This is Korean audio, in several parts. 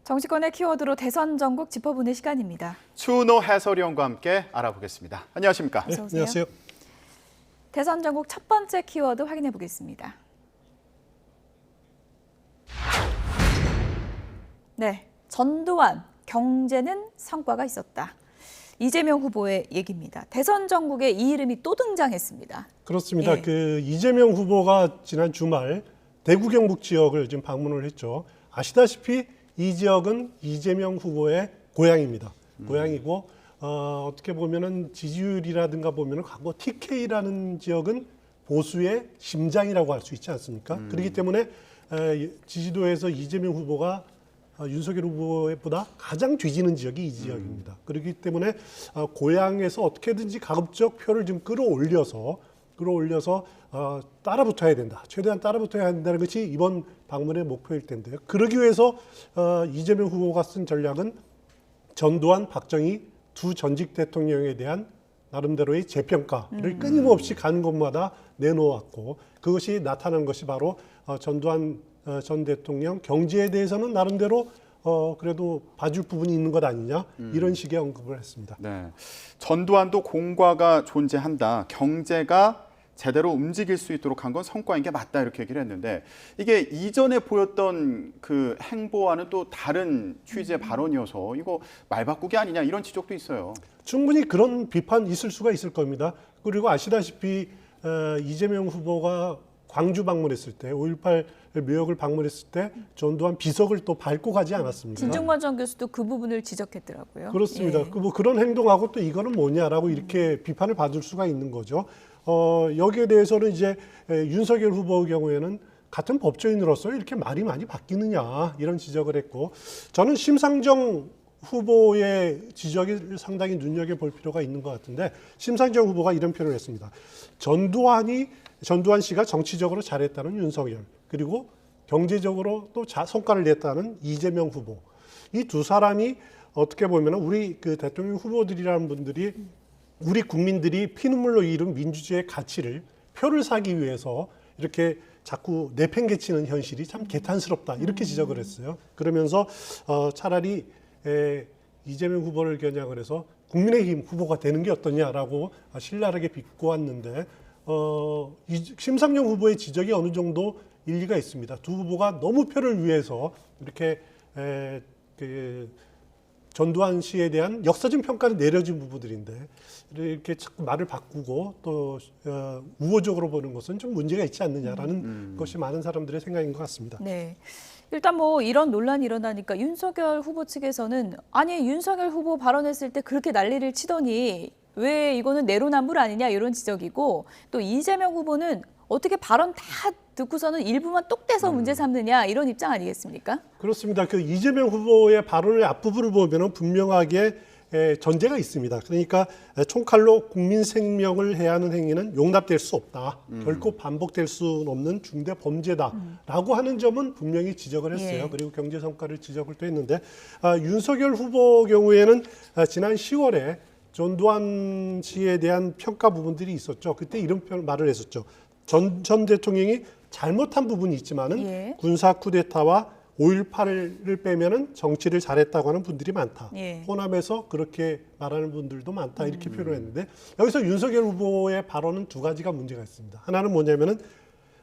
정치권의 키워드로 대선 전국 짚어보는 시간입니다. 추은호 해설위원과 함께 알아보겠습니다. 안녕하십니까? 어서 오세요. 안녕하세요. 대선 전국 첫 번째 키워드 확인해 보겠습니다. 네, 전두환 경제는 성과가 있었다. 이재명 후보의 얘기입니다. 대선 전국에 이 이름이 또 등장했습니다. 그렇습니다. 예. 이재명 후보가 지난 주말 대구 경북 지역을 지금 방문을 했죠. 아시다시피 이 지역은 이재명 후보의 고향입니다. 고향이고 어떻게 보면은 지지율이라든가 보면은 과거 TK라는 지역은 보수의 심장이라고 할 수 있지 않습니까? 그렇기 때문에 지지도에서 이재명 후보가 윤석열 후보보다 가장 뒤지는 지역이 이 지역입니다. 그렇기 때문에 고향에서 어떻게든지 가급적 표를 좀 끌어올려서 따라붙어야 된다. 최대한 따라붙어야 한다는 것이 이번 방문의 목표일 텐데요. 그러기 위해서 이재명 후보가 쓴 전략은 전두환, 박정희 두 전직 대통령에 대한 나름대로의 재평가를 끊임없이 가는 곳마다 내놓았고, 그것이 나타난 것이 바로 전두환 전 대통령 경제에 대해서는 나름대로 그래도 봐줄 부분이 있는 것 아니냐, 이런 식의 언급을 했습니다. 네, 전두환도 공과가 존재한다. 경제가 제대로 움직일 수 있도록 한 건 성과인 게 맞다, 이렇게 얘기를 했는데, 이게 이전에 보였던 그 행보와는 또 다른 취지의 발언이어서 이거 말 바꾸기 아니냐, 이런 지적도 있어요. 충분히 그런 비판 있을 수가 있을 겁니다. 그리고 아시다시피 이재명 후보가 광주 방문했을 때, 5.18 묘역을 방문했을 때 전두환 비석을 또 밟고 가지 않았습니까? 진중권 전 교수도 그 부분을 지적했더라고요. 그렇습니다. 예. 뭐 그런 행동하고 또 이거는 뭐냐라고 이렇게 비판을 받을 수가 있는 거죠. 여기에 대해서는 이제 윤석열 후보의 경우에는 같은 법조인으로서 이렇게 말이 많이 바뀌느냐, 이런 지적을 했고, 저는 심상정 후보의 지적이 상당히 눈여겨볼 필요가 있는 것 같은데, 심상정 후보가 이런 표현을 했습니다. 전두환 씨가 정치적으로 잘했다는 윤석열, 그리고 경제적으로 또 성과를 냈다는 이재명 후보, 이 두 사람이 어떻게 보면 우리 그 대통령 후보들이라는 분들이 우리 국민들이 피눈물로 이룬 민주주의의 가치를 표를 사기 위해서 이렇게 자꾸 내팽개치는 현실이 참 개탄스럽다, 이렇게 지적을 했어요. 그러면서 차라리 이재명 후보를 겨냥을 해서 국민의힘 후보가 되는 게 어떠냐라고 신랄하게 비꼬았는데, 심상정 후보의 지적이 어느 정도 일리가 있습니다. 두 후보가 너무 표를 위해서 이렇게 전두환 씨에 대한 역사적 평가를 내려진 부분들인데, 이렇게 자꾸 말을 바꾸고 또 우호적으로 보는 것은 좀 문제가 있지 않느냐라는 것이 많은 사람들의 생각인 것 같습니다. 네. 일단 뭐 이런 논란이 일어나니까 윤석열 후보 측에서는 아니 윤석열 후보 발언했을 때 그렇게 난리를 치더니 왜 이거는 내로남불 아니냐, 이런 지적이고, 또 이재명 후보는 어떻게 발언 다 듣고서는 일부만 똑 떼서 문제 삼느냐, 이런 입장 아니겠습니까? 그렇습니다. 그 이재명 후보의 발언의 앞부분을 보면 분명하게 전제가 있습니다. 그러니까 총칼로 국민 생명을 해하는 행위는 용납될 수 없다. 결코 반복될 수 없는 중대 범죄다라고 하는 점은 분명히 지적을 했어요. 예. 그리고 경제 성과를 지적을 또 했는데, 윤석열 후보 경우에는 지난 10월에 전두환 씨에 대한 평가 부분들이 있었죠. 그때 이런 말을 했었죠. 전 대통령이 잘못한 부분이 있지만은 예. 군사 쿠데타와 5.18을 빼면은 정치를 잘했다고 하는 분들이 많다. 예. 호남에서 그렇게 말하는 분들도 많다, 이렇게 표현을 했는데, 여기서 윤석열 후보의 발언은 두 가지가 문제가 있습니다. 하나는 뭐냐면은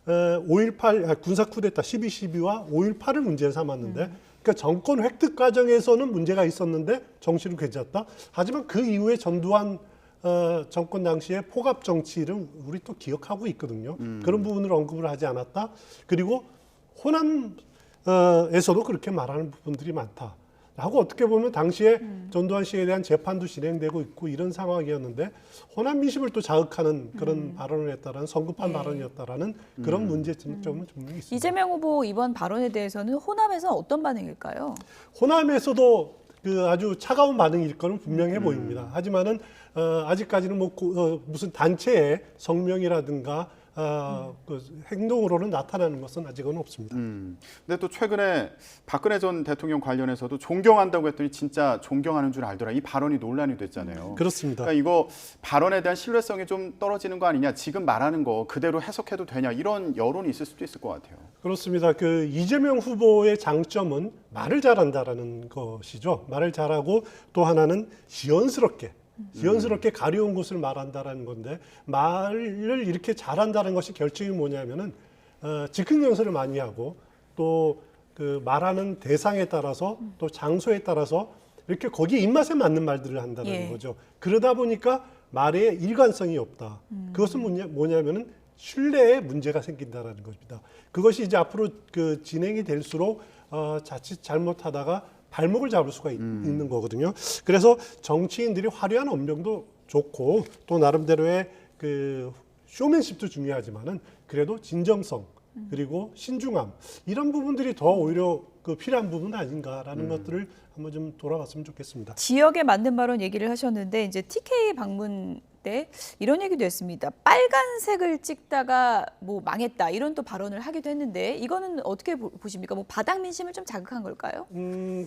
5.18 군사 쿠데타 12.12와 5.18을 문제를 삼았는데, 그러니까 정권 획득 과정에서는 문제가 있었는데 정치는 괜찮다. 하지만 그 이후에 전두환 정권 당시의 포갑 정치를 우리 또 기억하고 있거든요. 그런 부분을 언급을 하지 않았다. 그리고 호남에서도 그렇게 말하는 부분들이 많다. 하고 어떻게 보면 당시에 전두환 씨에 대한 재판도 진행되고 있고 이런 상황이었는데, 호남 민심을 또 자극하는 그런 발언을 했다라는, 성급한 예. 발언이었다라는 그런 문제점은 분명히 있습니다. 이재명 후보 이번 발언에 대해서는 호남에서 어떤 반응일까요? 호남에서도 아주 차가운 반응일 거는 분명해 보입니다. 하지만은 아직까지는 무슨 단체의 성명이라든가 그 행동으로는 나타나는 것은 아직은 없습니다. 근데 또 최근에 박근혜 전 대통령 관련해서도 존경한다고 했더니 진짜 존경하는 줄 알더라. 이 발언이 논란이 됐잖아요. 그렇습니다. 그러니까 이거 발언에 대한 신뢰성이 좀 떨어지는 거 아니냐, 지금 말하는 거 그대로 해석해도 되냐, 이런 여론이 있을 수도 있을 것 같아요. 그렇습니다. 그 이재명 후보의 장점은 말을 잘한다라는 것이죠. 말을 잘하고 또 하나는 시원스럽게 가려운 곳을 말한다라는 건데, 말을 이렇게 잘한다는 것이 결정이 뭐냐면은 즉흥 연설을 많이 하고 또 그 말하는 대상에 따라서 또 장소에 따라서 이렇게 거기에 입맛에 맞는 말들을 한다는 예. 거죠. 그러다 보니까 말에 일관성이 없다. 그것은 뭐냐면은 신뢰에 문제가 생긴다라는 겁니다. 그것이 이제 앞으로 그 진행이 될수록 자칫 잘못하다가 발목을 잡을 수가 있는 거거든요. 그래서 정치인들이 화려한 언명도 좋고 또 나름대로의 그 쇼맨십도 중요하지만은 그래도 진정성 그리고 신중함, 이런 부분들이 더 오히려 그 필요한 부분 아닌가라는 것들을 한번 좀 돌아봤으면 좋겠습니다. 지역에 맞는 발언 얘기를 하셨는데 이제 TK 방문 때 이런 얘기도 했습니다. 빨간색을 찍다가 뭐 망했다 이런 또 발언을 하기도 했는데 이거는 어떻게 보십니까? 뭐 바닥 민심을 좀 자극한 걸까요?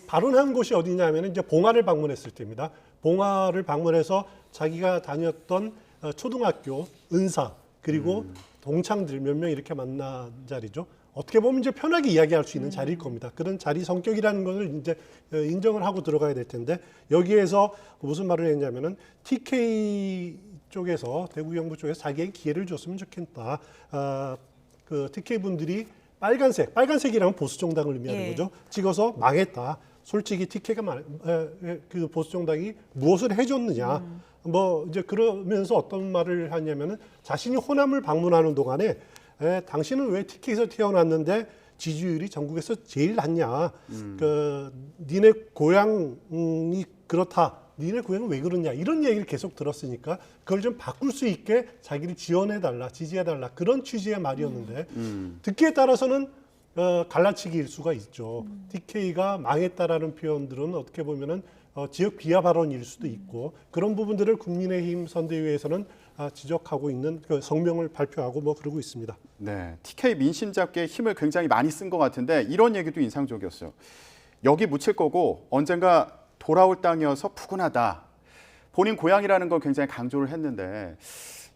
발언한 곳이 어디냐면 이제 봉화를 방문했을 때입니다. 봉화를 방문해서 자기가 다녔던 초등학교, 은사 그리고 동창들 몇 명 이렇게 만난 자리죠. 어떻게 보면 이제 편하게 이야기할 수 있는 자리일 겁니다. 그런 자리 성격이라는 것을 이제 인정을 하고 들어가야 될 텐데, 여기에서 무슨 말을 했냐면은 TK 쪽에서, 대구 경북 쪽에서 자기에게 기회를 줬으면 좋겠다. 그 TK 분들이 빨간색이라면 보수 정당을 의미하는 예. 거죠. 찍어서 망했다. 솔직히 TK가 그 보수 정당이 무엇을 해줬느냐. 뭐 이제 그러면서 어떤 말을 하냐면은 자신이 호남을 방문하는 동안에 당신은 왜 TK에서 태어났는데 지지율이 전국에서 제일 낮냐? 그 니네 고향이 그렇다. 니네 고향은 왜 그러냐? 이런 얘기를 계속 들었으니까 그걸 좀 바꿀 수 있게 자기를 지원해달라, 지지해달라, 그런 취지의 말이었는데 듣기에 따라서는 갈라치기일 수가 있죠. TK가 망했다라는 표현들은 어떻게 보면은 지역 비하 발언일 수도 있고, 그런 부분들을 국민의힘 선대위에서는 지적하고 있는 그 성명을 발표하고 뭐 그러고 있습니다. 네, TK 민심 잡기에 힘을 굉장히 많이 쓴 것 같은데 이런 얘기도 인상적이었어요. 여기 묻힐 거고 언젠가 돌아올 땅이어서 푸근하다. 본인 고향이라는 걸 굉장히 강조를 했는데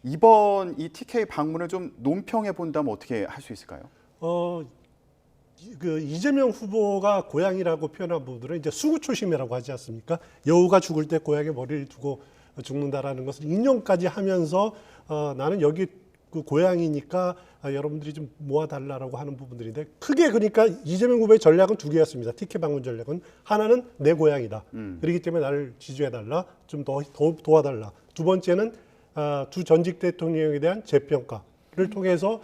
이번 이 TK 방문을 좀 논평해 본다면 어떻게 할 수 있을까요? 그 이재명 후보가 고향이라고 표현한 부분들은 이제 수구초심이라고 하지 않습니까? 여우가 죽을 때 고향에 머리를 두고 죽는다라는 것을 인용까지 하면서 나는 여기 그 고향이니까 여러분들이 좀 모아달라고 하는 부분들인데, 크게 그러니까 이재명 후보의 전략은 두 개였습니다. TK 방문 전략은 하나는 내 고향이다. 그렇기 때문에 나를 지지해달라, 좀 더 도와달라. 두 번째는 두 전직 대통령에 대한 재평가를 통해서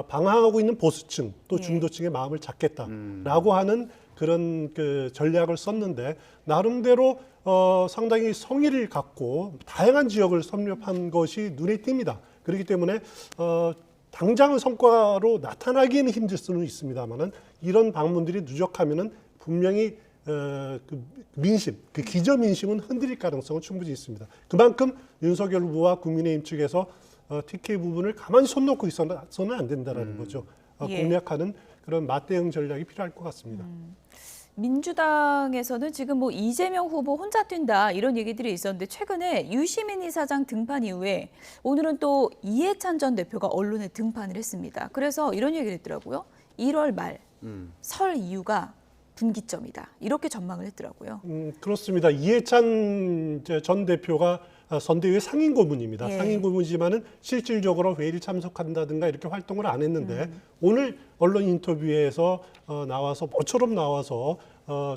방황하고 있는 보수층 또 중도층의 마음을 잡겠다라고 하는 그런 그 전략을 썼는데, 나름대로 상당히 성의를 갖고 다양한 지역을 섭렵한 것이 눈에 띕니다. 그렇기 때문에 당장은 성과로 나타나기에는 힘들 수는 있습니다만은 이런 방문들이 누적하면은 분명히 그 민심, 그 기저 민심은 흔들릴 가능성은 충분히 있습니다. 그만큼 윤석열 후보와 국민의힘 측에서 TK 부분을 가만히 손 놓고 있어서는 안 된다라는 거죠. 예. 공략하는 그런 맞대응 전략이 필요할 것 같습니다. 민주당에서는 지금 뭐 이재명 후보 혼자 뛴다 이런 얘기들이 있었는데, 최근에 유시민 이사장 등판 이후에 오늘은 또 이해찬 전 대표가 언론에 등판을 했습니다. 그래서 이런 얘기를 했더라고요. 1월 말 설 이후가 분기점이다, 이렇게 전망을 했더라고요. 그렇습니다. 이해찬 전 대표가 선대위의 상임 고문입니다. 예. 상임 고문이지만은 실질적으로 회의를 참석한다든가 이렇게 활동을 안 했는데 오늘 언론 인터뷰에서 나와서 모처럼 나와서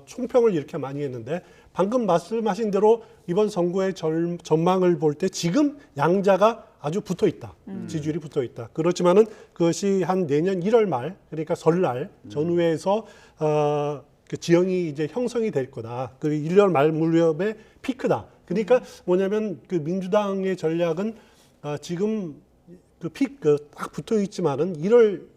총평을 이렇게 많이 했는데, 방금 말씀하신 대로 이번 선거의 전망을 볼 때 지금 양자가 아주 붙어 있다. 지지율이 붙어 있다. 그렇지만은 그것이 한 내년 1월 말, 그러니까 설날 전후에서 그 지형이 이제 형성이 될 거다. 그리고 1월 말 무렵의 피크다. 그러니까 뭐냐면 그 민주당의 전략은 지금 그 딱 붙어 있지만은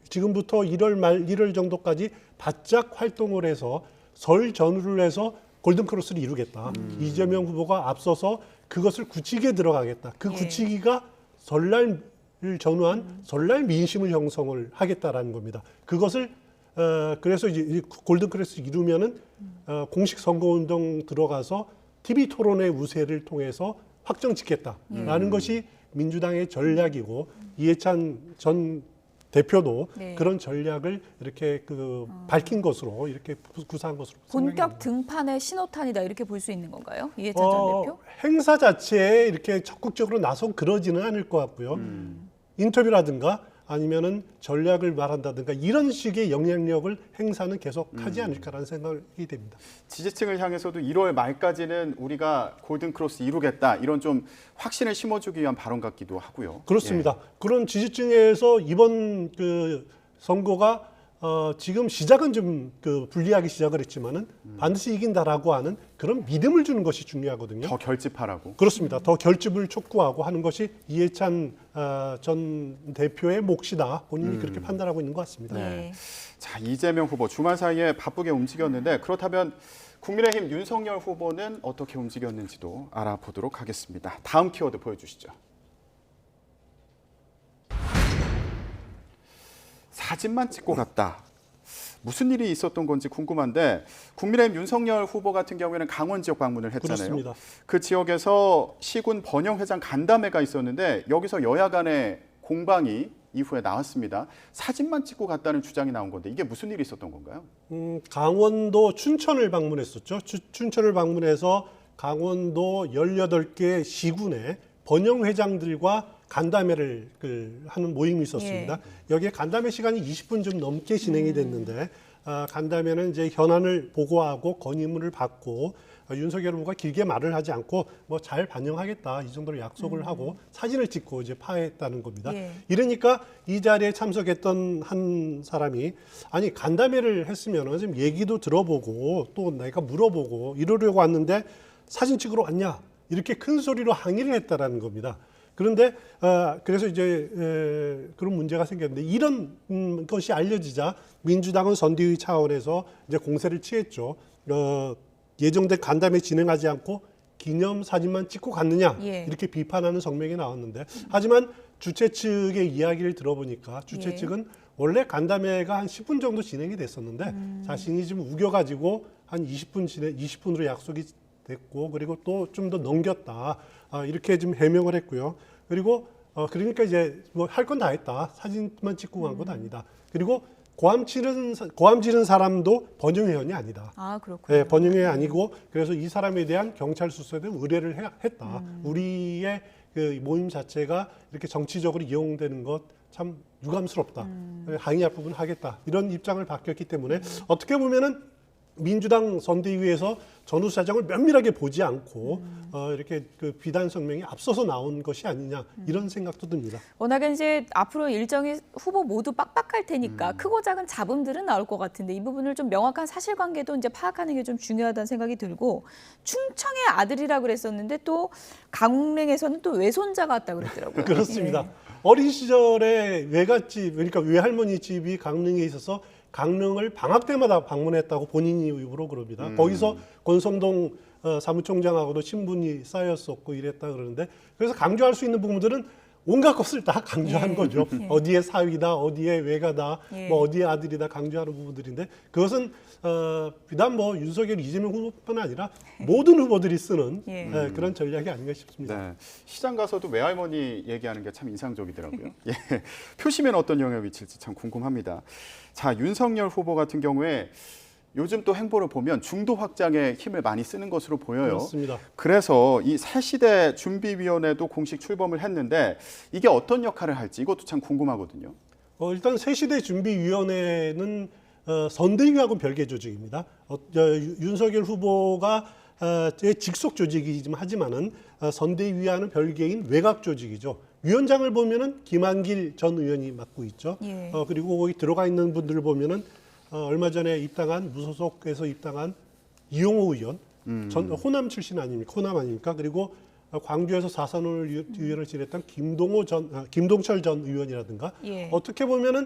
지금부터 1월 말 1월 정도까지 바짝 활동을 해서 설 전후를 해서 골든크로스를 이루겠다. 이재명 후보가 앞서서 그것을 굳히게 들어가겠다. 그 굳히기가 설날 전후한 전날 민심을 형성을 하겠다라는 겁니다. 그것을 그래서 이제 골든 크레스 이루면은 공식 선거운동 들어가서 TV 토론의 우세를 통해서 확정짓겠다라는 것이 민주당의 전략이고 이해찬 전 대표도 네. 그런 전략을 이렇게 밝힌 것으로 이렇게 구사한 것으로 생각이 본격 듭니다. 등판의 신호탄이다 이렇게 볼 수 있는 건가요? 이해찬 전 대표? 행사 자체에 이렇게 적극적으로 나서 그러지는 않을 것 같고요. 인터뷰라든가 아니면은 전략을 말한다든가 이런 식의 영향력을 행사는 계속 하지 않을까라는 생각이 됩니다. 지지층을 향해서도 1월 말까지는 우리가 골든 크로스 이루겠다 이런 좀 확신을 심어주기 위한 발언 같기도 하고요. 그렇습니다. 그런 지지층에서 이번 선거가 지금 시작은 좀 불리하게 시작을 했지만은 반드시 이긴다라고 하는 그런 믿음을 주는 것이 중요하거든요. 더 결집하라고. 그렇습니다. 더 결집을 촉구하고 하는 것이 이해찬 전 대표의 몫이다. 본인이 그렇게 판단하고 있는 것 같습니다. 네. 자, 이재명 후보 주말 사이에 바쁘게 움직였는데 그렇다면 국민의힘 윤석열 후보는 어떻게 움직였는지도 알아보도록 하겠습니다. 다음 키워드 보여주시죠. 사진만 찍고 갔다. 무슨 일이 있었던 건지 궁금한데 국민의힘 윤석열 후보 같은 경우에는 강원 지역 방문을 했잖아요. 그렇습니다. 그 지역에서 시군 번영회장 간담회가 있었는데 여기서 여야 간의 공방이 이후에 나왔습니다. 사진만 찍고 갔다는 주장이 나온 건데 이게 무슨 일이 있었던 건가요? 강원도 춘천을 방문했었죠. 춘천을 방문해서 강원도 18개 시군의 번영회장들과 간담회를 하는 모임이 있었습니다. 여기에 간담회 시간이 20분 좀 넘게 진행이 됐는데 간담회는 이제 현안을 보고하고 건의문을 받고 윤석열 후보가 길게 말을 하지 않고 뭐 잘 반영하겠다 이 정도로 약속을 하고 사진을 찍고 이제 파했다는 겁니다. 이러니까 이 자리에 참석했던 한 사람이 아니 간담회를 했으면 좀 얘기도 들어보고 또 내가 물어보고 이러려고 왔는데 사진 찍으러 왔냐 이렇게 큰 소리로 항의를 했다라는 겁니다. 그런데 그래서 이제 그런 문제가 생겼는데 이런 것이 알려지자 민주당은 선대위 차원에서 이제 공세를 취했죠. 예정된 간담회 진행하지 않고 기념 사진만 찍고 갔느냐 이렇게 비판하는 성명이 나왔는데 하지만 주최 측의 이야기를 들어보니까 주최 측은 원래 간담회가 한 10분 정도 진행이 됐었는데 자신이 좀 우겨가지고 한 20분으로 약속이 됐고 그리고 또 좀 더 넘겼다 이렇게 좀 해명을 했고요. 그리고 그러니까 이제 뭐 할 건 다 했다. 사진만 찍고 간 건 아니다. 그리고 고함 지른 사람도 번영회원이 아니다. 아, 그렇군요. 네, 번영회 아니고 그래서 이 사람에 대한 경찰 수사에 대한 의뢰를 했다. 우리의 그 모임 자체가 이렇게 정치적으로 이용되는 것 참 유감스럽다. 항의할 부분 하겠다. 이런 입장을 밝혔기 때문에 어떻게 보면은 민주당 선대위에서 전후 사정을 면밀하게 보지 않고 이렇게 비단 성명이 앞서서 나온 것이 아니냐 이런 생각도 듭니다. 워낙에 이제 앞으로 일정이 후보 모두 빡빡할 테니까 크고 작은 잡음들은 나올 것 같은데 이 부분을 좀 명확한 사실관계도 이제 파악하는 게 좀 중요하다는 생각이 들고 충청의 아들이라 그랬었는데 또 강릉에서는 또 외손자가 왔다 그랬더라고요. 그렇습니다. 어린 시절에 외갓집 그러니까 외할머니 집이 강릉에 있어서 강릉을 방학 때마다 방문했다고 본인이 입으로 그럽니다. 거기서 권성동 사무총장하고도 친분이 쌓였었고 이랬다 그러는데 그래서 강조할 수 있는 부분들은 온갖 것을 다 강조한 거죠. 어디에 사위다, 어디에 외가다, 뭐 어디에 아들이다 강조하는 부분들인데 그것은 비단 뭐 윤석열, 이재명 후보뿐 아니라 모든 후보들이 쓰는 그런 전략이 아닌가 싶습니다. 네. 시장 가서도 외할머니 얘기하는 게 참 인상적이더라고요. 예. 표심에는 어떤 영향을 미칠지 참 궁금합니다. 자, 윤석열 후보 같은 경우에 요즘 또 행보를 보면 중도 확장에 힘을 많이 쓰는 것으로 보여요. 그렇습니다. 그래서 이 새시대 준비위원회도 공식 출범을 했는데 이게 어떤 역할을 할지 이것도 참 궁금하거든요. 일단 새시대 준비위원회는 선대위하고 별개 조직입니다. 윤석열 후보가 직속 조직이지만 하지만은 선대위와는 별개인 외곽 조직이죠. 위원장을 보면은 김한길 전 의원이 맡고 있죠. 그리고 거기 들어가 있는 분들을 보면은 얼마 전에 입당한 무소속에서 입당한 이용호 의원, 호남 출신 아닙니까? 호남 아닙니까? 그리고 광주에서 사선을 의원을 지냈던 김동철 전 의원이라든가 어떻게 보면은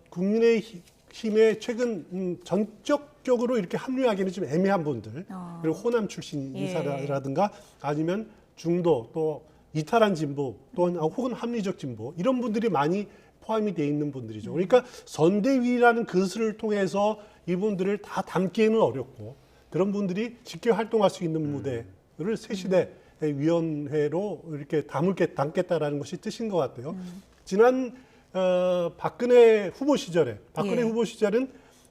국민의힘에 최근 전적적으로 이렇게 합류하기는 좀 애매한 분들 그리고 호남 출신 인사라든가 아니면 중도 또 이탈한 진보 또는 혹은 합리적 진보 이런 분들이 많이 포함이 돼 있는 분들이죠. 그러니까 선대위라는 그릇을 통해서 이분들을 다 담기에는 어렵고 그런 분들이 직접 활동할 수 있는 무대를 새시대 위원회로 이렇게 담겠다라는 것이 뜻인 것 같아요. 지난 박근혜 후보 시절에 예. 후보 시절은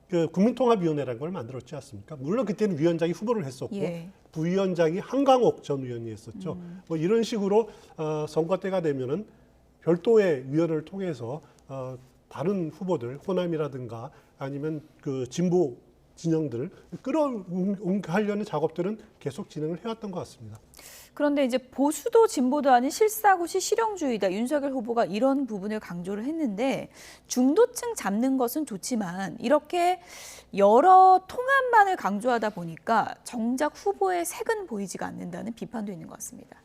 그 국민통합위원회라는 걸 만들었지 않습니까? 물론 그때는 위원장이 후보를 했었고 예. 부위원장이 한강옥 전 의원이 했었죠. 뭐 이런 식으로 선거 때가 되면은 별도의 위원회를 통해서 다른 후보들 호남이라든가 아니면 그 진보 진영들 끌어오려는 작업들은 계속 진행을 해왔던 것 같습니다. 그런데 이제 보수도 진보도 아닌 실사고시 실용주의다. 윤석열 후보가 이런 부분을 강조를 했는데 중도층 잡는 것은 좋지만 이렇게 여러 통합만을 강조하다 보니까 정작 후보의 색은 보이지가 않는다는 비판도 있는 것 같습니다.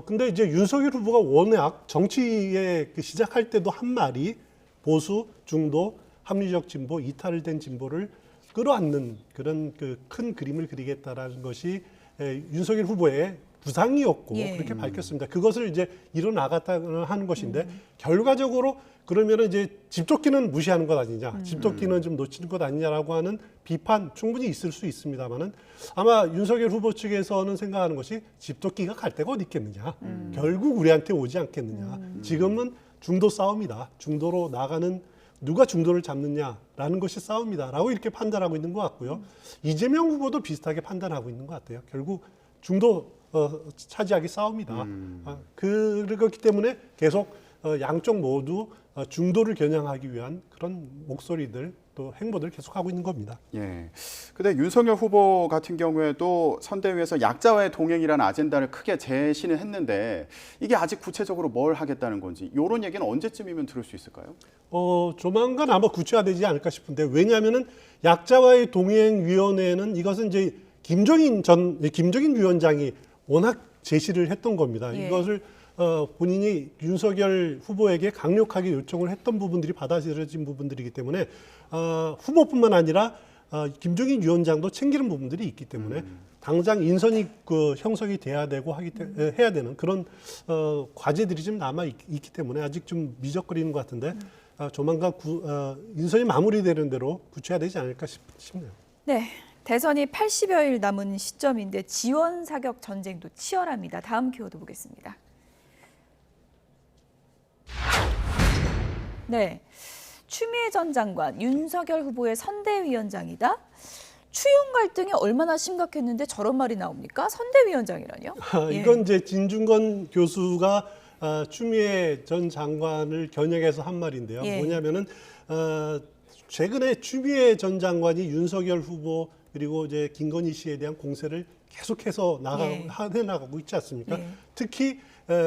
근데 이제 윤석열 후보가 워낙 정치에 시작할 때도 한 말이 보수, 중도, 합리적 진보, 이탈된 진보를 끌어안는 그런 그 큰 그림을 그리겠다라는 것이 윤석열 후보의 부상이었고 예. 그렇게 밝혔습니다. 그것을 이제 이뤄나갔다 하는 것인데 결과적으로 그러면은 이제 집토끼는 무시하는 것 아니냐, 집토끼는 좀 놓치는 것 아니냐라고 하는 비판 충분히 있을 수 있습니다만은 아마 윤석열 후보 측에서는 생각하는 것이 집토끼가 갈 데가 어디 있겠느냐, 결국 우리한테 오지 않겠느냐. 지금은 중도 싸움이다. 중도로 나가는 누가 중도를 잡느냐라는 것이 싸움이다라고 이렇게 판단하고 있는 것 같고요. 이재명 후보도 비슷하게 판단하고 있는 것 같아요. 결국 중도 차지하기 싸움이다. 그렇기 때문에 계속 양쪽 모두 중도를 겨냥하기 위한 그런 목소리들 또 행보들 계속하고 있는 겁니다. 예. 근데 윤석열 후보 같은 경우에도 선대위에서 약자와의 동행이라는 아젠다를 크게 제시는 했는데 이게 아직 구체적으로 뭘 하겠다는 건지 이런 얘기는 언제쯤이면 들을 수 있을까요? 조만간 아마 구체화되지 않을까 싶은데 왜냐하면은 약자와의 동행위원회는 이것은 이제 김종인 위원장이 워낙 제시를 했던 겁니다. 예. 이것을 본인이 윤석열 후보에게 강력하게 요청을 했던 부분들이 받아들여진 부분들이기 때문에 후보뿐만 아니라 김종인 위원장도 챙기는 부분들이 있기 때문에 당장 인선이 형성이 돼야 되고 해야 되는 그런 과제들이 좀 남아 있기 때문에 아직 좀 미적거리는 것 같은데 조만간 인선이 마무리되는 대로 구체화되지 않을까 싶네요. 네. 대선이 80여일 남은 시점인데 지원 사격 전쟁도 치열합니다. 다음 키워드 보겠습니다. 네. 추미애 전 장관, 윤석열 후보의 선대위원장이다. 추윤 갈등이 얼마나 심각했는데 저런 말이 나옵니까? 선대위원장이라뇨? 이건 이제 진중권 교수가 추미애 전 장관을 겨냥해서 한 말인데요. 예. 뭐냐면은 최근에 추미애 전 장관이 윤석열 후보 그리고 이제 김건희 씨에 대한 공세를 계속해서 해나가고 있지 않습니까? 예. 특히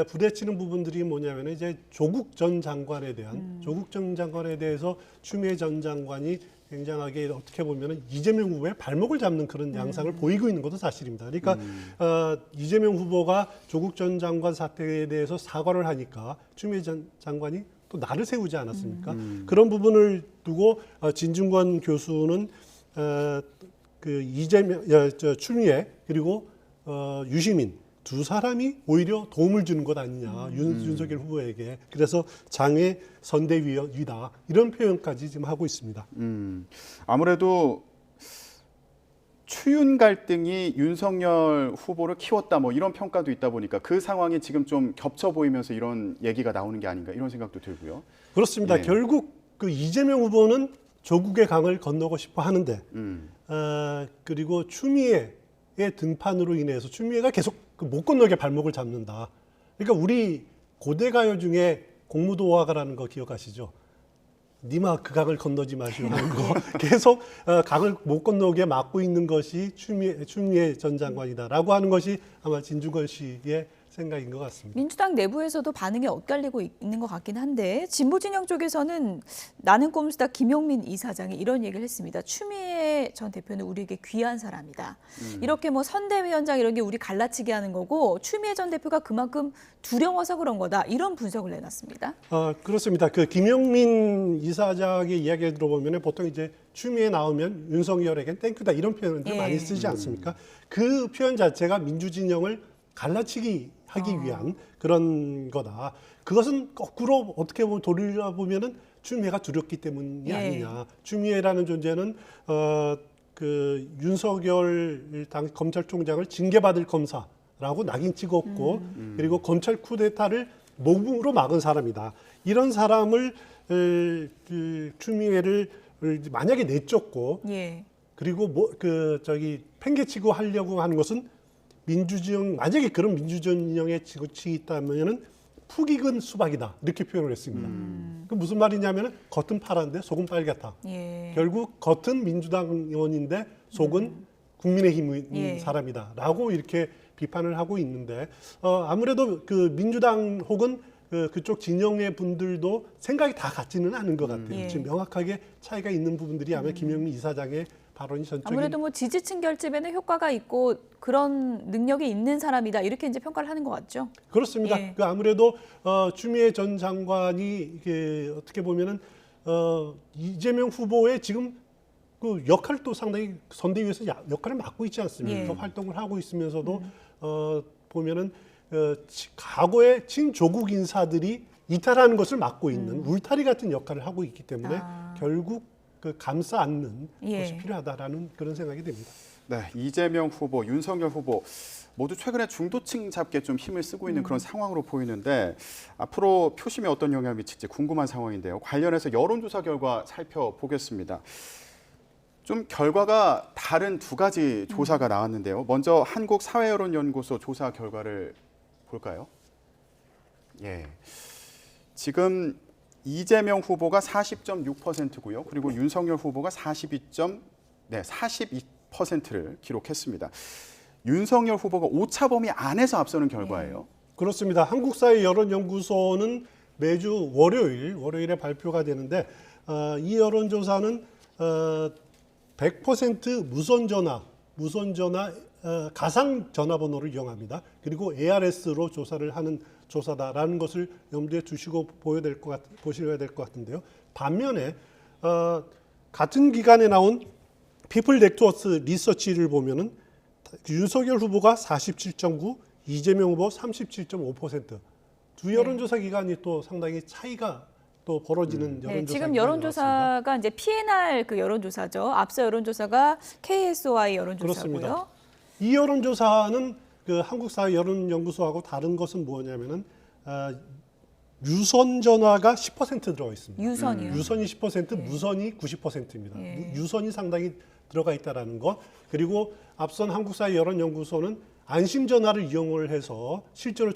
부대치는 부분들이 뭐냐면 이제 조국 전 장관에 대해서 추미애 전 장관이 굉장하게 어떻게 보면은 이재명 후보의 발목을 잡는 그런 양상을 보이고 있는 것도 사실입니다. 그러니까 이재명 후보가 조국 전 장관 사태에 대해서 사과를 하니까 추미애 전 장관이 또 날을 세우지 않았습니까? 그런 부분을 두고 진중권 교수는 추미애 그리고 유시민 두 사람이 오히려 도움을 주는 것 아니냐 윤석열 후보에게. 그래서 장애 선대위다 이런 표현까지 지금 하고 있습니다. 아무래도 추윤 갈등이 윤석열 후보를 키웠다 뭐 이런 평가도 있다 보니까 그 상황이 지금 좀 겹쳐 보이면서 이런 얘기가 나오는 게 아닌가 이런 생각도 들고요. 그렇습니다. 예. 결국 그 이재명 후보는 조국의 강을 건너고 싶어 하는데 그리고 추미애의 등판으로 인해서 추미애가 계속 못 건너게 발목을 잡는다. 그러니까 우리 고대 가요 중에 공무도화가라는 거 기억하시죠? 니마 그 강을 건너지 마시오 하는 거 계속 강을 못 건너게 막고 있는 것이 추미애 전 장관이다라고 하는 것이 아마 진중권 씨의 생각인 것 같습니다. 민주당 내부에서도 반응이 엇갈리고 있는 것 같긴 한데 진보 진영 쪽에서는 나는 꼼수다 김용민 이사장이 이런 얘기를 했습니다. 추미애 전 대표는 우리에게 귀한 사람이다. 이렇게 뭐 선대위원장 이런 게 우리 갈라치게 하는 거고 추미애 전 대표가 그만큼 두려워서 그런 거다. 이런 분석을 내놨습니다. 그렇습니다. 그 김용민 이사장의 이야기를 들어보면 보통 이제 추미애 나오면 윤석열에겐 땡큐다 이런 표현을 예. 많이 쓰지 않습니까? 그 표현 자체가 민주 진영을 갈라치기 하기 위한 그런 거다. 그것은 거꾸로 어떻게 보면 돌려보면은 추미애가 두렵기 때문이 예. 아니냐. 추미애라는 존재는 그 윤석열 당 검찰총장을 징계받을 검사라고 낙인 찍었고 그리고 검찰 쿠데타를 몸으로 막은 사람이다. 이런 사람을 추미애를 만약에 내쫓고 예. 그리고 팽개치고 하려고 하는 것은 민주진영, 만약에 그런 민주진영의 지구치 있다면은 푹익은 수박이다 이렇게 표현을 했습니다. 그 무슨 말이냐면은 겉은 파란데 속은 빨갛다. 예. 결국 겉은 민주당 의원인데 속은 국민의힘 예. 사람이다라고 이렇게 비판을 하고 있는데 아무래도 그 민주당 혹은 그쪽 진영의 분들도 생각이 다 같지는 않은 것 같아요. 예. 지금 명확하게 차이가 있는 부분들이 아마 김영민 이사장의 발언이 전적인 아무래도 뭐 지지층 결집에는 효과가 있고 그런 능력이 있는 사람이다 이렇게 이제 평가를 하는 것 같죠. 그렇습니다. 예. 그 아무래도 추미애 전 장관이 이게 어떻게 보면은 이재명 후보의 지금 그 역할도 상당히 선대위에서 역할을 맡고 있지 않습니까? 예. 그 활동을 하고 있으면서도 보면은 과거의 친조국 인사들이 이탈하는 것을 막고 있는 울타리 같은 역할을 하고 있기 때문에 결국 그 감싸 안는 예. 것이 필요하다라는 그런 생각이 듭니다. 네, 이재명 후보, 윤석열 후보 모두 최근에 중도층 잡기에 좀 힘을 쓰고 있는 그런 상황으로 보이는데 앞으로 표심에 어떤 영향을 미칠지 궁금한 상황인데요. 관련해서 여론조사 결과 살펴보겠습니다. 좀 결과가 다른 두 가지 조사가 나왔는데요. 먼저 한국사회여론연구소 조사 결과를 볼까요? 예, 지금 이재명 후보가 40.6%고요. 그리고 윤석열 후보가 42%를 기록했습니다. 윤석열 후보가 오차 범위 안에서 앞서는 결과예요. 그렇습니다. 한국사회여론연구소는 매주 월요일에 발표가 되는데 이 여론조사는 100% 무선전화 가상 전화번호를 이용합니다. 그리고 ARS로 조사를 하는 조사다라는 것을 염두에 두시고 보셔야 될 것 같은데요. 반면에 같은 기간에 나온 피플 넥트워크 리서치를 보면은 윤석열 후보가 47.9, 이재명 후보 37.5%. 두 여론조사 기간이 또 상당히 차이가 또 벌어지는 여론조사. 네, 지금 기간이 여론조사가 나왔습니다. 이제 PNR 그 여론조사죠. 앞서 여론조사가 KSOI 여론조사고요. 그렇습니다. 이 여론조사는 그 한국사회여론연구소하고 다른 것은 뭐냐면은 유선 전화가 10% 들어가 있습니다. 유선이요. 유선이 10%, 무선이 90%입니다. 예. 유선이 상당히 들어가 있다라는 것. 그리고 앞선 한국사회여론연구소는 안심 전화를 이용을 해서 실제로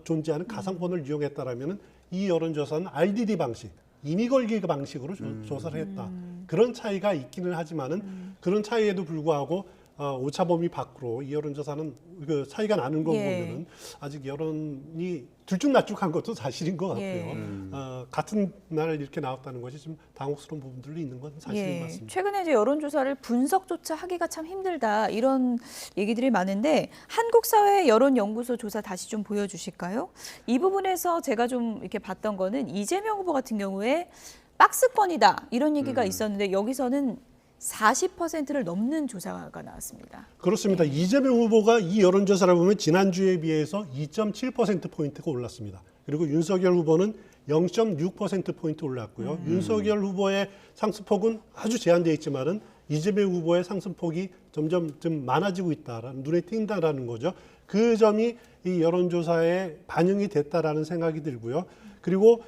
존재하는 가상번호를 이용했다라면은 이 여론조사는 RDD 방식, 임의 걸기 방식으로 조사를 했다. 그런 차이가 있기는 하지만은 그런 차이에도 불구하고 오차 범위 밖으로 이 여론조사는 그 차이가 나는 거 예. 보면은 아직 여론이 들쭉날쭉한 것도 사실인 것 같고요. 예. 같은 날 이렇게 나왔다는 것이 좀 당혹스러운 부분들도 있는 건 사실인 것 같습니다. 최근에 이제 여론조사를 분석조차 하기가 참 힘들다 이런 얘기들이 많은데 한국사회여론연구소 조사 다시 좀 보여주실까요? 이 부분에서 제가 좀 이렇게 봤던 거는 이재명 후보 같은 경우에 박스권이다 이런 얘기가 있었는데 여기서는 40%를 넘는 조사가 나왔습니다. 그렇습니다. 이재명 후보가 이 여론조사를 보면 지난주에 비해서 2.7%포인트가 올랐습니다. 그리고 윤석열 후보는 0.6%포인트 올랐고요. 윤석열 후보의 상승폭은 아주 제한되어 있지만은 이재명 후보의 상승폭이 점점 좀 많아지고 있다라는, 눈에 띈다라는 거죠. 그 점이 이 여론조사에 반영이 됐다라는 생각이 들고요. 그리고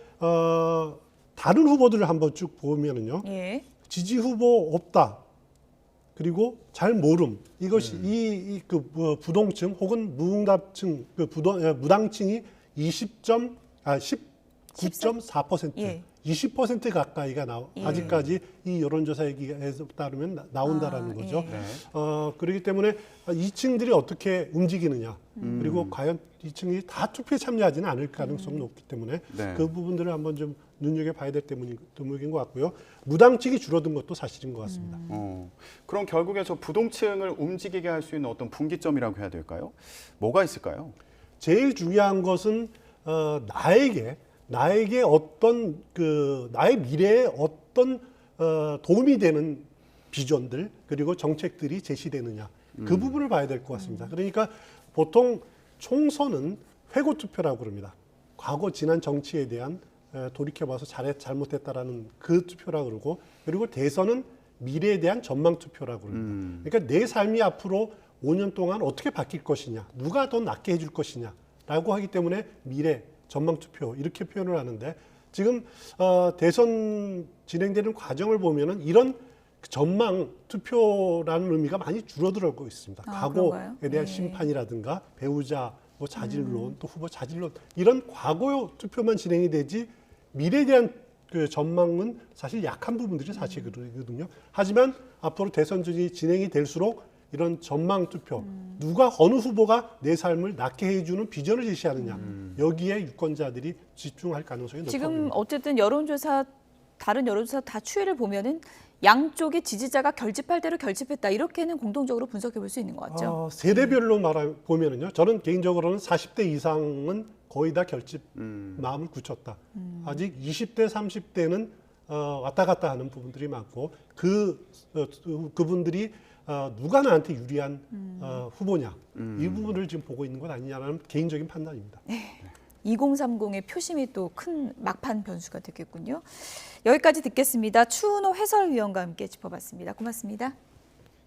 다른 후보들을 한번 쭉 보면은요. 예. 지지 후보 없다. 그리고 잘 모름. 이것이 부동층 혹은 무응답층 무당층이 19.4%, 예. 20% 가까이가 예. 아직까지 이 여론조사에 따르면 나온다라는 거죠. 예. 네. 그렇기 때문에 이 층들이 어떻게 움직이느냐, 그리고 과연 이 층이 다 투표에 참여하지는 않을 가능성이 높기 때문에 네. 그 부분들을 한번 좀 눈여겨봐야 될 대목인 것 같고요. 무당층이 줄어든 것도 사실인 것 같습니다. 그럼 결국에 저 부동층을 움직이게 할 수 있는 어떤 분기점이라고 해야 될까요? 뭐가 있을까요? 제일 중요한 것은 나에게 어떤 나의 미래에 어떤 도움이 되는 비전들 그리고 정책들이 제시되느냐 그 부분을 봐야 될 것 같습니다. 그러니까 보통 총선은 회고 투표라고 그럽니다. 과거 지난 정치에 대한 돌이켜봐서 잘못했다라는 그 투표라고 그러고, 그리고 대선은 미래에 대한 전망 투표라고 그럽니다. 그러니까 내 삶이 앞으로 5년 동안 어떻게 바뀔 것이냐, 누가 더 낫게 해줄 것이냐라고 하기 때문에 미래 전망 투표 이렇게 표현을 하는데, 지금 대선 진행되는 과정을 보면은 이런 전망 투표라는 의미가 많이 줄어들고 있습니다. 과거에 그런가요? 대한 네. 심판이라든가 배우자 뭐 자질론, 또 후보 자질론, 이런 과거 투표만 진행이 되지 미래에 대한 그 전망은 사실 약한 부분들이 사실이거든요. 하지만 앞으로 대선전이 진행이 될수록 이런 전망 투표, 누가 어느 후보가 내 삶을 낫게 해주는 비전을 제시하느냐, 여기에 유권자들이 집중할 가능성이 높아 지금 보입니다. 어쨌든 여론조사, 다른 여론조사 다 추이를 보면은 양쪽의 지지자가 결집할 대로 결집했다, 이렇게는 공통적으로 분석해 볼 수 있는 것 같죠. 세대별로 보면은요, 저는 개인적으로는 40대 이상은 거의 다 결집 마음을 굳혔다. 아직 20대, 30대는 왔다 갔다 하는 부분들이 많고, 그분들이 누가 나한테 유리한 후보냐, 이 부분을 지금 보고 있는 것 아니냐라는 개인적인 판단입니다. 2030의 표심이 또 큰 막판 변수가 되겠군요. 여기까지 듣겠습니다. 추은호 해설위원과 함께 짚어봤습니다. 고맙습니다.